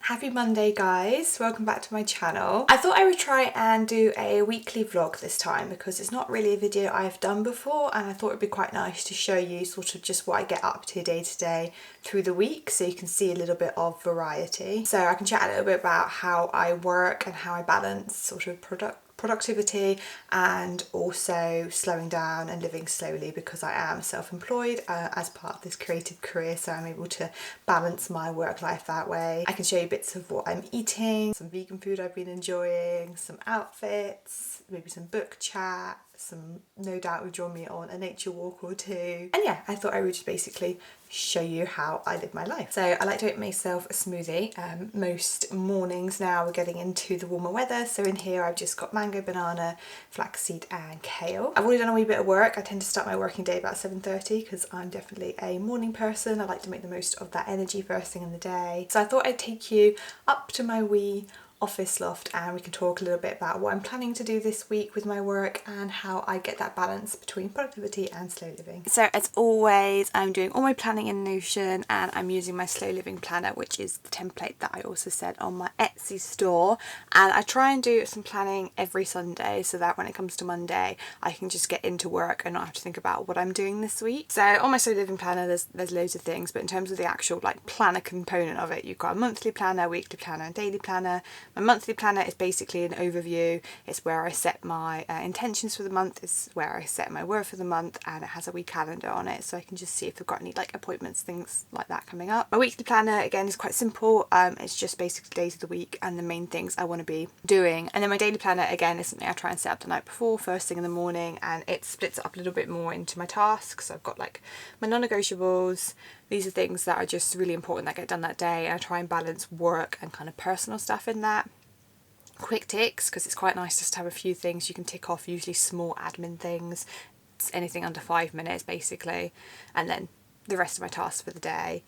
Happy Monday guys, welcome back to my channel. I thought I would try and do a weekly vlog this time because it's not really a video I've done before, and I thought it'd be quite nice to show you sort of just what I get up to day through the week, so you can see a little bit of variety. So I can chat a little bit about how I work and how I balance sort of productivity and also slowing down and living slowly, because I am self-employed as part of this creative career, so I'm able to balance my work life that way. I can show you bits of what I'm eating, some vegan food I've been enjoying, some outfits, maybe some book chat, some no doubt will draw me on a nature walk or two. And yeah, I thought I would just basically show you how I live my life. So I like to make myself a smoothie. Most mornings now we're getting into the warmer weather, so in here I've just got mango, banana, flaxseed and kale. I've already done a wee bit of work. I tend to start my working day about 7:30 because I'm definitely a morning person. I like to make the most of that energy first thing in the day. So I thought I'd take you up to my wee office loft and we can talk a little bit about what I'm planning to do this week with my work and how I get that balance between productivity and slow living. So as always, I'm doing all my planning in Notion and I'm using my slow living planner, which is the template that I also said on my Etsy store, and I try and do some planning every Sunday so that when it comes to Monday I can just get into work and not have to think about what I'm doing this week. So on my slow living planner there's loads of things, but in terms of the actual like planner component of it, you've got a monthly planner, weekly planner and daily planner. My monthly planner is basically an overview. It's where I set my intentions for the month, it's where I set my word for the month, and it has a wee calendar on it so I can just see if I've got any like appointments, things like that coming up. My weekly planner again is quite simple. It's just basically days of the week and the main things I want to be doing. And then my daily planner again is something I try and set up the night before, first thing in the morning, and it splits it up a little bit more into my tasks. So I've got like my non-negotiables. These are things that are just really important that get done that day, and I try and balance work and kind of personal stuff in that. Quick ticks, because it's quite nice just to have a few things you can tick off, usually small admin things. It's anything under 5 minutes basically, and then the rest of my tasks for the day.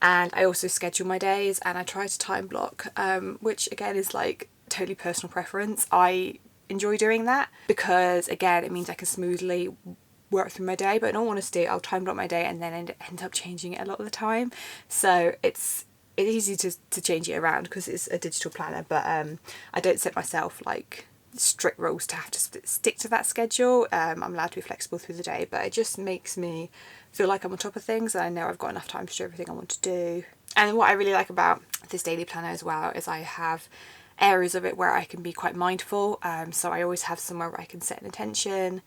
And I also schedule my days and I try to time block, which again is like totally personal preference. I enjoy doing that because again it means I can smoothly work through my day, but in all honesty I'll time block my day and then end up changing it a lot of the time. So it's easy to change it around because it's a digital planner, but I don't set myself like strict rules to have to stick to that schedule. I'm allowed to be flexible through the day, but it just makes me feel like I'm on top of things and I know I've got enough time to do everything I want to do. And what I really like about this daily planner as well is I have areas of it where I can be quite mindful, so I always have somewhere where I can set an intention,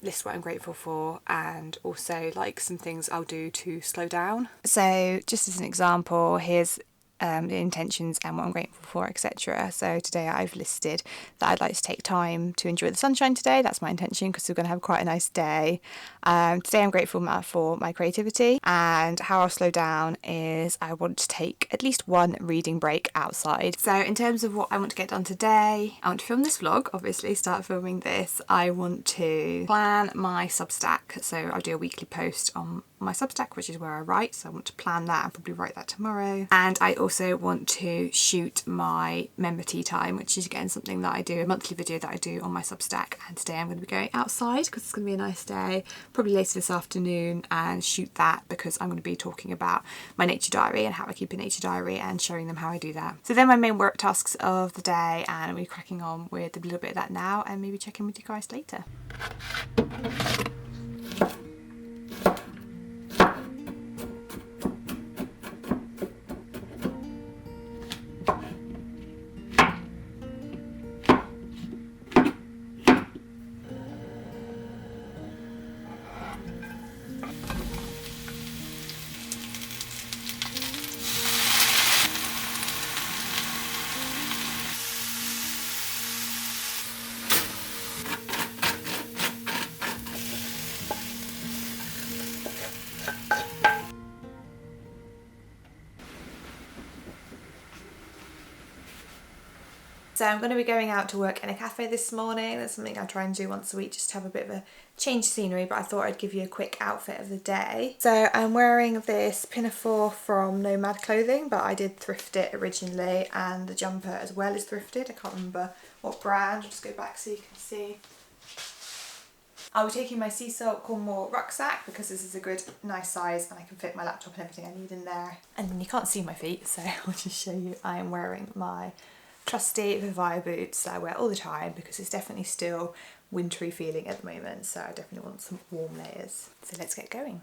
list what I'm grateful for, and also like some things I'll do to slow down. So just as an example, here's the intentions and what I'm grateful for, etc. So today I've listed that I'd like to take time to enjoy the sunshine today. That's my intention because we're going to have quite a nice day. Today I'm grateful for my creativity, and how I'll slow down is I want to take at least one reading break outside. So in terms of what I want to get done today, I want to film this vlog, obviously start filming this. I want to plan my Substack, so I'll do a weekly post on my Substack, which is where I write, so I want to plan that and probably write that tomorrow. And I also want to shoot my member tea time, which is again something that I do, a monthly video that I do on my Substack. And today I'm going to be going outside because it's going to be a nice day, probably later this afternoon, and shoot that because I'm going to be talking about my nature diary and how I keep a nature diary and showing them how I do that. So they're my main work tasks of the day, and I'll be cracking on with a little bit of that now and maybe check in with you guys later. So I'm going to be going out to work in a cafe this morning. That's something I try and do once a week, just to have a bit of a change of scenery, but I thought I'd give you a quick outfit of the day. So I'm wearing this pinafore from Nomad Clothing, but I did thrift it originally, and the jumper as well is thrifted. I can't remember what brand. I'll just go back so you can see. I'll be taking my sea salt Cornwall rucksack because this is a good, nice size and I can fit my laptop and everything I need in there. And then you can't see my feet, so I'll just show you. I am wearing my trusty Vivire boots that I wear all the time because it's definitely still wintry feeling at the moment, so I definitely want some warm layers. So let's get going.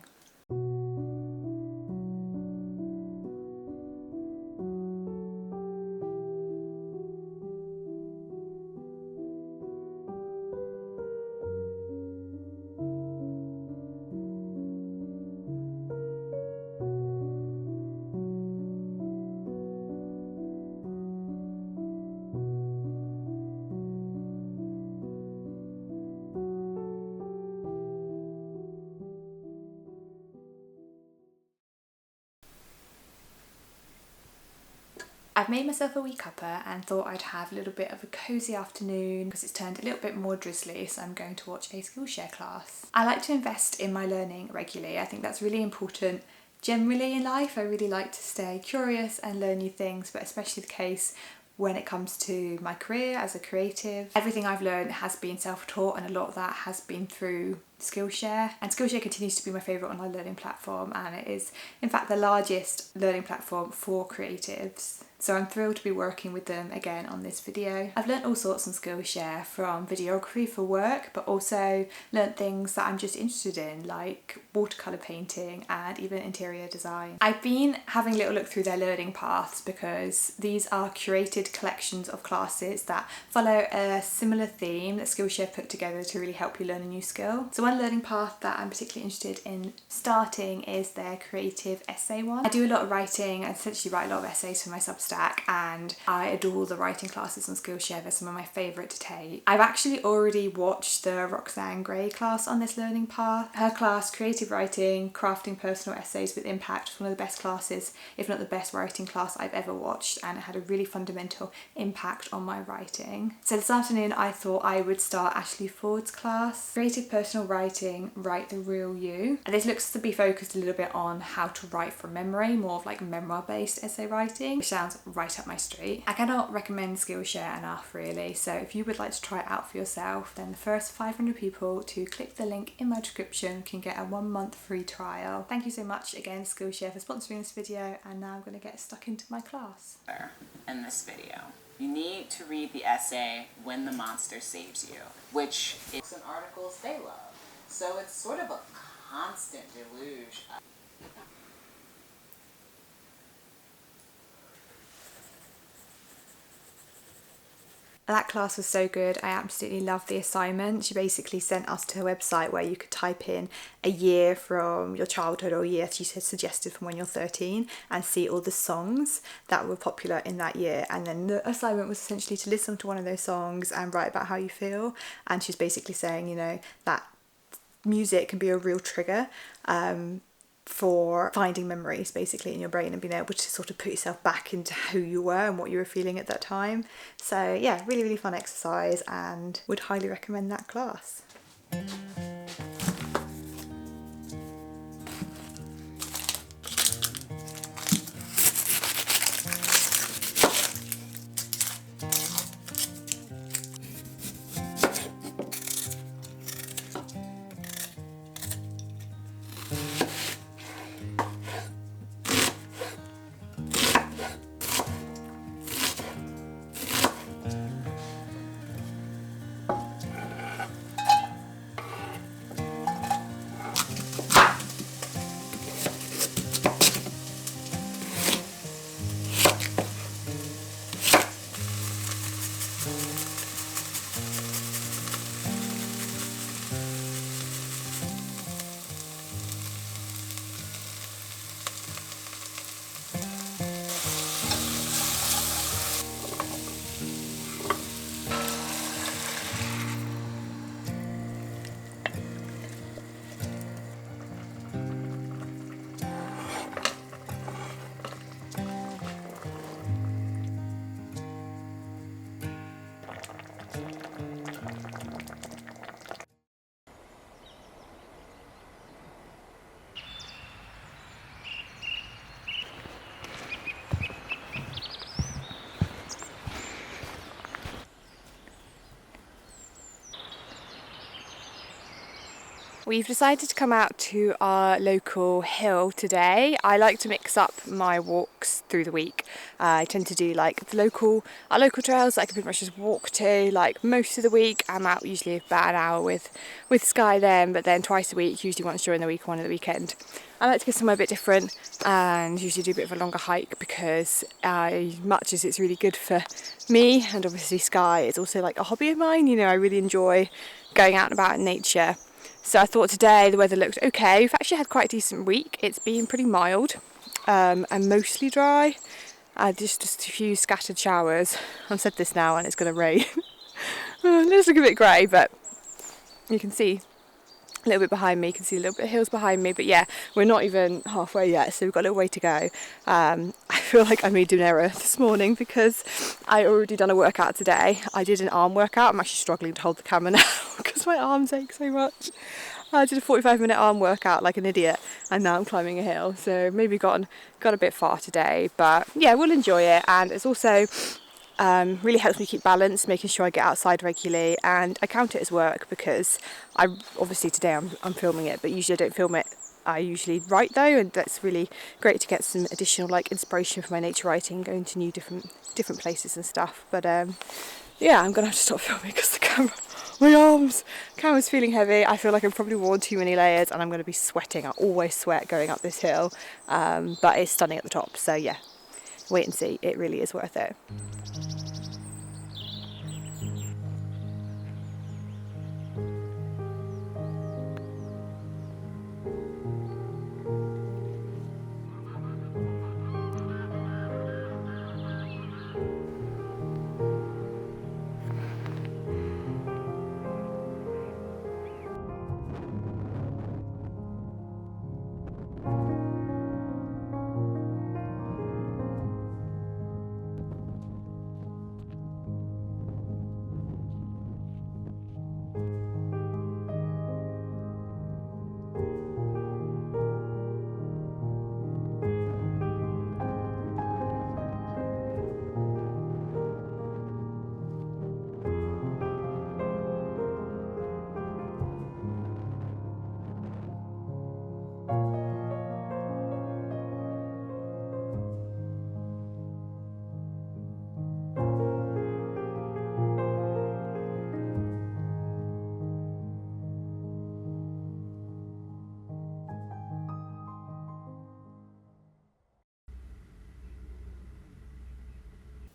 I've made myself a wee cuppa and thought I'd have a little bit of a cosy afternoon because it's turned a little bit more drizzly, so I'm going to watch a Skillshare class. I like to invest in my learning regularly. I think that's really important generally in life. I really like to stay curious and learn new things, but especially the case when it comes to my career as a creative. Everything I've learned has been self-taught and a lot of that has been through Skillshare, and Skillshare continues to be my favourite online learning platform, and it is in fact the largest learning platform for creatives. So I'm thrilled to be working with them again on this video. I've learnt all sorts on Skillshare, from videography for work, but also learnt things that I'm just interested in, like watercolour painting and even interior design. I've been having a little look through their learning paths because these are curated collections of classes that follow a similar theme that Skillshare put together to really help you learn a new skill. So one learning path that I'm particularly interested in starting is their creative essay one. I do a lot of writing, I essentially write a lot of essays for my Substack, and I adore the writing classes on Skillshare. They're some of my favourite to take. I've actually already watched the Roxanne Gray class on this learning path. Her class, Creative Writing, Crafting Personal Essays with Impact, was one of the best classes, if not the best writing class I've ever watched, and it had a really fundamental impact on my writing. So this afternoon I thought I would start Ashley Ford's class, Creative Personal Writing, Write the Real You. And this looks to be focused a little bit on how to write from memory, more of like memoir-based essay writing, which sounds right up my street. I cannot recommend Skillshare enough, really, so if you would like to try it out for yourself, then the first 500 people to click the link in my description can get a 1 month free trial. Thank you so much again Skillshare for sponsoring this video, and now I'm going to get stuck into my class. In this video, you need to read the essay When the Monster Saves You, which is an articles they love, so it's sort of a constant deluge of That class was so good. I absolutely loved the assignment. She basically sent us to her website where you could type in a year from your childhood, or a year she suggested from when you're 13, and see all the songs that were popular in that year. And then the assignment was essentially to listen to one of those songs and write about how you feel. And she's basically saying, you know, that music can be a real trigger for finding memories basically in your brain and being able to sort of put yourself back into who you were and what you were feeling at that time. So yeah, really, really fun exercise, and would highly recommend that class. We've decided to come out to our local hill today. I like to mix up my walks through the week. I tend to do like our local trails that I can pretty much just walk to like most of the week. I'm out usually about an hour with Sky then, but then twice a week, usually once during the week, one at the weekend. I like to go somewhere a bit different and usually do a bit of a longer hike because as much as it's really good for me and obviously Sky, it's also like a hobby of mine. You know, I really enjoy going out and about in nature. So I thought today the weather looked okay. We've actually had quite a decent week. It's been pretty mild and mostly dry. Just a few scattered showers. I've said this now and it's going to rain. It looks like a bit grey, but you can see a little bit behind me, you can see a little bit of hills behind me, but yeah, we're not even halfway yet, so we've got a little way to go. I feel like I made an error this morning because I already done a workout today. I did an arm workout. I'm actually struggling to hold the camera now because my arms ache so much. I did a 45-minute arm workout like an idiot, and now I'm climbing a hill, so maybe got a bit far today, but yeah, we'll enjoy it. And it's also really helps me keep balance, making sure I get outside regularly, and I count it as work because obviously today I'm filming it, but usually I don't film it. I usually write though, and that's really great to get some additional like inspiration for my nature writing, going to new different places and stuff. But yeah, I'm gonna have to stop filming because the camera's feeling heavy. I feel like I've probably worn too many layers and I'm going to be sweating. I always sweat going up this hill, but it's stunning at the top, so yeah, wait and see. It really is worth it.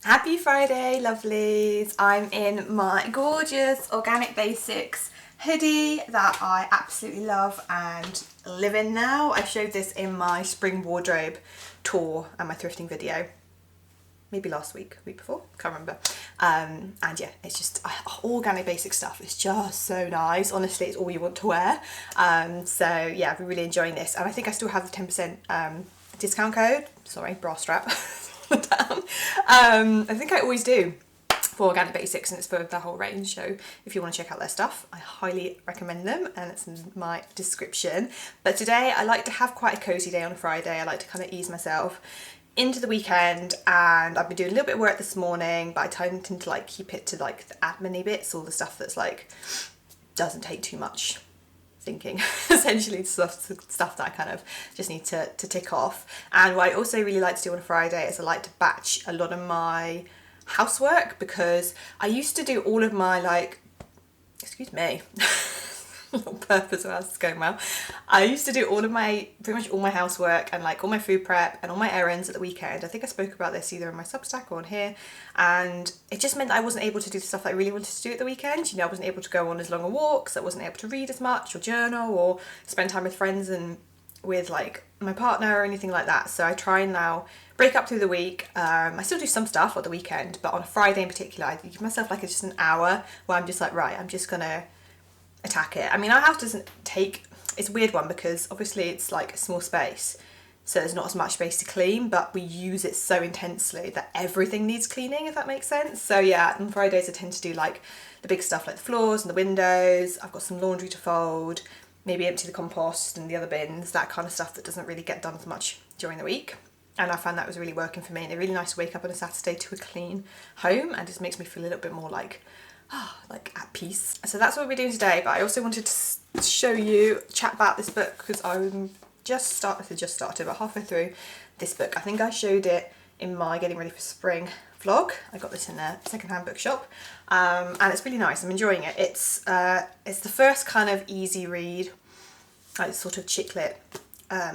Happy Friday, lovelies. I'm in my gorgeous Organic Basics hoodie that I absolutely love and live in now. I showed this in my spring wardrobe tour and my thrifting video. Maybe last week, week before, can't remember. And yeah, it's just Organic Basic stuff. It's just so nice. Honestly, it's all you want to wear. So yeah, I've been really enjoying this. And I think I still have the 10% discount code. Sorry, bra strap. Down. I think I always do for Organic Basics, and it's for the whole range, so if you want to check out their stuff, I highly recommend them, and it's in my description. But today I like to have quite a cozy day on a Friday. I like to kind of ease myself into the weekend, and I've been doing a little bit of work this morning, but I tend to like keep it to like the admin-y bits, all the stuff that's like doesn't take too much thinking, essentially stuff that I kind of just need to tick off. And what I also really like to do on a Friday is I like to batch a lot of my housework, because I used to do all of my like, excuse me, little purpose of us going well. I used to do pretty much all my housework and like all my food prep and all my errands at the weekend. I think I spoke about this either in my Substack or on here, and it just meant that I wasn't able to do the stuff that I really wanted to do at the weekend. You know, I wasn't able to go on as long a walks, I wasn't able to read as much or journal or spend time with friends and with like my partner or anything like that. So I try and now break up through the week. I still do some stuff on the weekend, but on a Friday in particular, I give myself like just an hour where I'm just like, right, I'm just gonna attack it. I mean, our house doesn't take, it's a weird one because obviously it's like a small space, so there's not as much space to clean, but we use it so intensely that everything needs cleaning, if that makes sense. So yeah, on Fridays I tend to do like the big stuff like the floors and the windows. I've got some laundry to fold, maybe empty the compost and the other bins, that kind of stuff that doesn't really get done as much during the week. And I found that was really working for me, and it's really nice to wake up on a Saturday to a clean home, and just makes me feel a little bit more like like at peace. So that's what we're doing today, but I also wanted to show you, chat about this book, because I'm just started, but halfway through this book. I think I showed it in my getting ready for spring vlog. I got this in a secondhand bookshop, and it's really nice. I'm enjoying it. It's the first kind of easy read, like sort of chick lit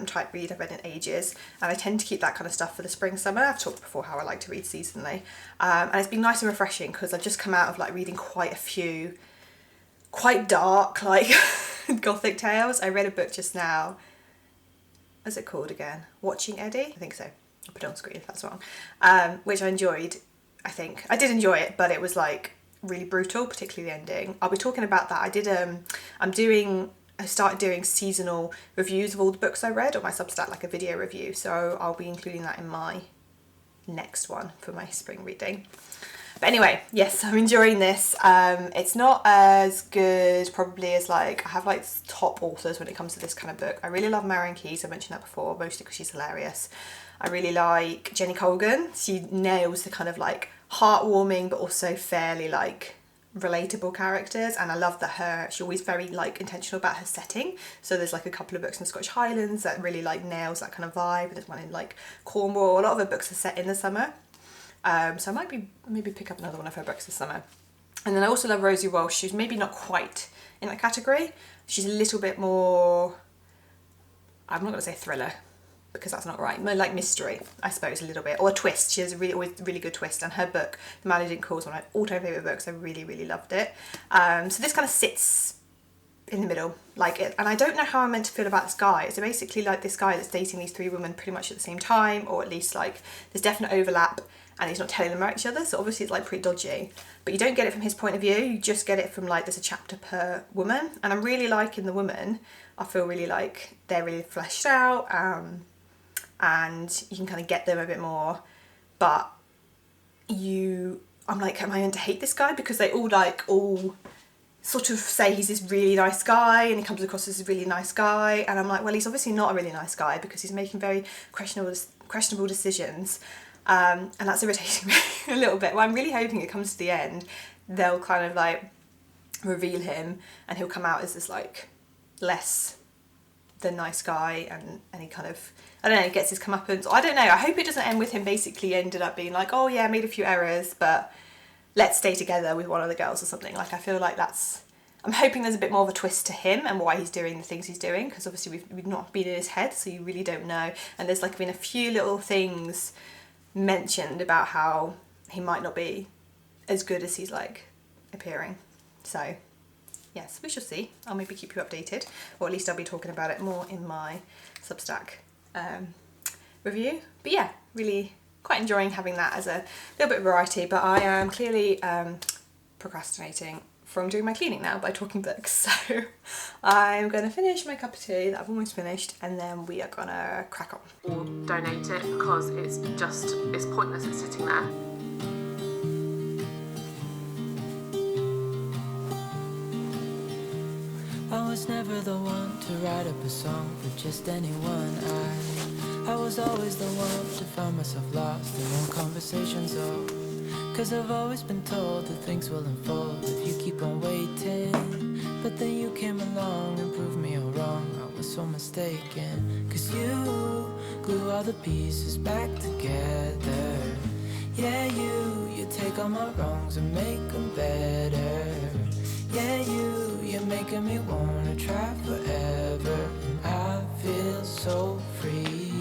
type read I've read in ages, and I tend to keep that kind of stuff for the spring summer. I've talked before how I like to read seasonally, and it's been nice and refreshing because I've just come out of like reading quite a few quite dark like gothic tales. I read a book just now, what's it called again? Watching Eddie? I think so. I'll put it on screen if that's wrong. Which I enjoyed. I think I did enjoy it, but it was like really brutal, particularly the ending. I'll be talking about that. I started doing seasonal reviews of all the books I read on my Substack, like a video review. So I'll be including that in my next one for my spring reading. But anyway, yes, I'm enjoying this. It's not as good probably as like, I have like top authors when it comes to this kind of book. I really love Marion Keyes, I mentioned that before, mostly because she's hilarious. I really like Jenny Colgan. She nails the kind of like heartwarming but also fairly like relatable characters, and I love that she's always very like intentional about her setting. So there's like a couple of books in the Scottish Highlands that really like nails that kind of vibe, and there's one in like Cornwall. A lot of her books are set in the summer, so I might maybe pick up another one of her books this summer. And then I also love Rosie Walsh. She's maybe not quite in that category. She's a little bit more, I'm not going to say thriller because that's not right, more like mystery, I suppose, a little bit, or a twist. She has always really good twist, and her book The Man Who Didn't Call is one of my all-time favourite books. I really loved it. So this kind of sits in the middle, like it, and I don't know how I'm meant to feel about this guy. So basically like this guy that's dating these three women pretty much at the same time, or at least like there's definite overlap, and he's not telling them about each other, so obviously it's like pretty dodgy. But you don't get it from his point of view, you just get it from like there's a chapter per woman, and I'm really liking the women. I feel really like they're really fleshed out, and you can kind of get them a bit more, but I'm like, am I meant to hate this guy? Because they all sort of say he's this really nice guy, and he comes across as a really nice guy, and I'm like, well, he's obviously not a really nice guy because he's making very questionable decisions, and that's irritating me a little bit. Well, I'm really hoping it comes to the end, they'll kind of like reveal him, and he'll come out as this like less than nice guy, and he kind of, I don't know, gets his comeuppance. I don't know, I hope it doesn't end with him basically ended up being like, oh yeah, I made a few errors, but let's stay together with one of the girls or something. Like I feel like I'm hoping there's a bit more of a twist to him and why he's doing the things he's doing, because obviously we've not been in his head, so you really don't know. And there's like been a few little things mentioned about how he might not be as good as he's like appearing. So yes, we shall see. I'll maybe keep you updated, or at least I'll be talking about it more in my Substack review. But yeah, really quite enjoying having that as a little bit of variety, but I am clearly procrastinating from doing my cleaning now by talking books. So I'm going to finish my cup of tea that I've almost finished, and then we are going to crack on. Or donate it, because it's pointless, it's sitting there. I was never the one to write up a song for just anyone. I was always the one to find myself lost in all conversations, oh, 'cause I've always been told that things will unfold if you keep on waiting. But then you came along and proved me all wrong. I was so mistaken, 'cause you glue all the pieces back together. Yeah, you take all my wrongs and make them better. Yeah, you're making me wanna try forever, and I feel so free,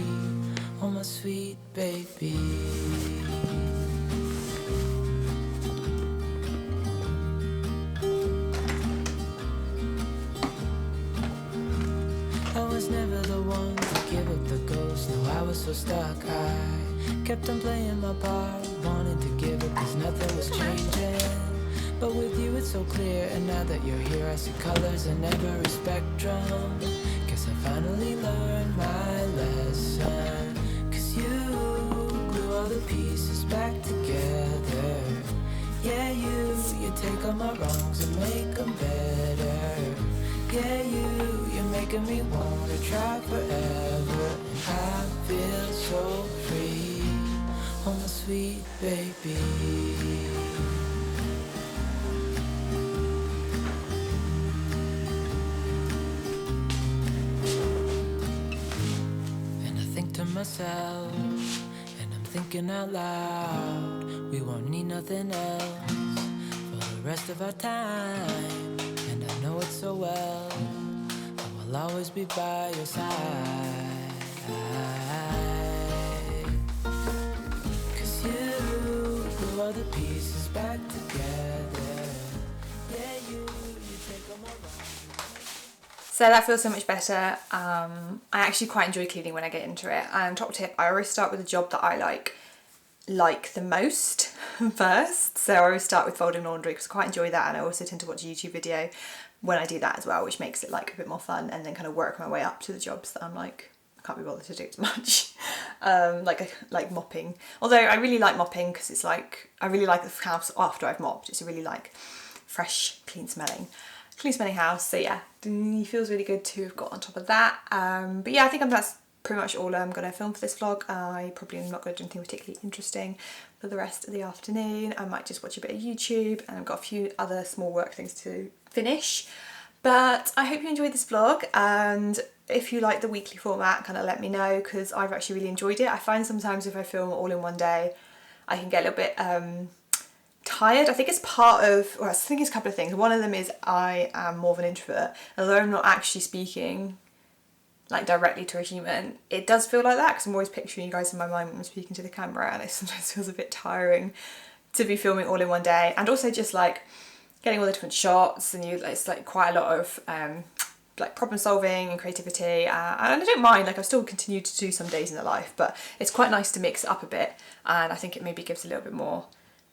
oh my sweet baby. I was never the one to give up the ghost, no, I was so stuck. I kept on playing my part, wanted to give up 'cause nothing was changing. But with you it's so clear, and now that you're here I see colors in every spectrum. Guess I finally learned my lesson, 'cause you glue all the pieces back together. Yeah, you take all my wrongs and make them better. Yeah, you're making me wanna try forever, and I feel so free, oh my sweet baby. to myself, and I'm thinking out loud, we won't need nothing else for the rest of our time. And I know it so well, I will always be by your side. 'Cause you glue all the pieces back together. Yeah, you take them all out. So that feels so much better. I actually quite enjoy cleaning when I get into it. And top tip, I always start with a job that I like the most first. So I always start with folding laundry because I quite enjoy that, and I also tend to watch a YouTube video when I do that as well, which makes it like a bit more fun, and then kind of work my way up to the jobs that I'm like, I can't be bothered to do as much. Like mopping. Although I really like mopping because it's like, I really like the house after I've mopped. It's a really like fresh, clean smelling house. So yeah, it feels really good to have got on top of that. But yeah, I think that's pretty much all I'm going to film for this vlog. I probably am not going to do anything particularly interesting for the rest of the afternoon. I might just watch a bit of YouTube, and I've got a few other small work things to finish. But I hope you enjoyed this vlog, and if you like the weekly format, kind of let me know, because I've actually really enjoyed it. I find sometimes if I film all in one day, I can get a little bit tired. I think it's part of, well, I think it's a couple of things. One of them is I am more of an introvert. Although I'm not actually speaking like directly to a human, it does feel like that because I'm always picturing you guys in my mind when I'm speaking to the camera, and it sometimes feels a bit tiring to be filming all in one day. And also just like getting all the different shots, and it's like quite a lot of like problem solving and creativity, and I don't mind, like I still continue to do some days in the life, but it's quite nice to mix it up a bit, and I think it maybe gives a little bit more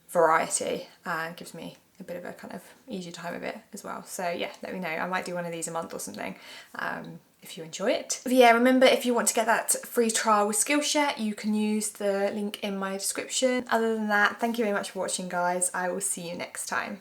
variety and gives me a bit of a kind of easier time of it as well. So yeah, let me know. I might do one of these a month or something if you enjoy it. But yeah, remember, if you want to get that free trial with Skillshare, you can use the link in my description. Other than that, thank you very much for watching, guys. I will see you next time.